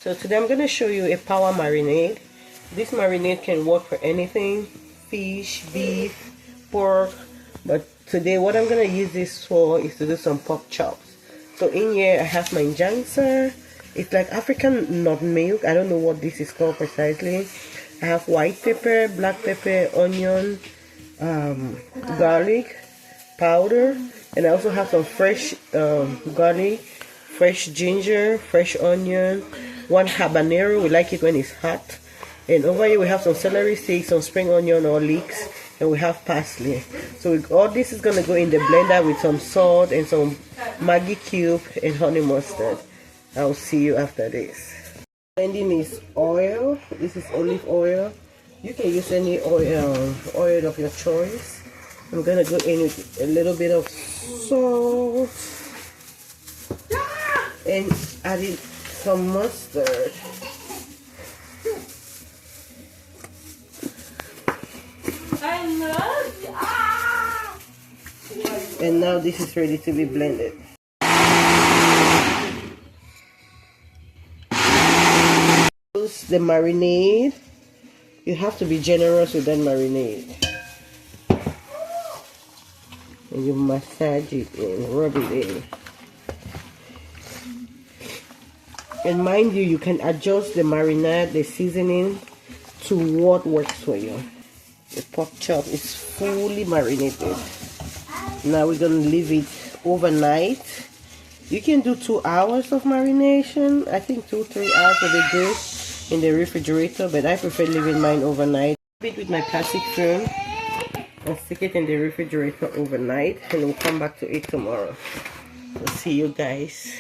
So today I'm going to show you a power marinade. This marinade can work for anything, fish, beef, pork, but today what I'm going to use this for is to do some pork chops. So in here I have my jansa. It's like African nut milk. I don't know what this is called precisely. I have white pepper, black pepper, onion, garlic powder, and I also have some fresh garlic, fresh ginger, fresh onion, one habanero. We like it when it's hot. And over here we have some celery sticks, some spring onion or leeks, and we have parsley. So all this is going to go in the blender with some salt and some Maggi cube and honey mustard. I'll see you after this. Blending is oil. This is olive oil. You can use any oil of your choice. I'm going to go in with a little bit of salt and adding some mustard. And now this is ready to be blended. The marinade, you have to be generous with that marinade. And you massage it and rub it in. And mind you, you can adjust the marinade, the seasoning, to what works for you. The pork chop is fully marinated. Now we're going to leave it overnight. You can do 2 hours of marination. I think 2-3 hours will be good in the refrigerator, but I prefer leaving mine overnight. Wrap it with my plastic film and stick it in the refrigerator overnight, and we'll come back to it tomorrow. So see you guys.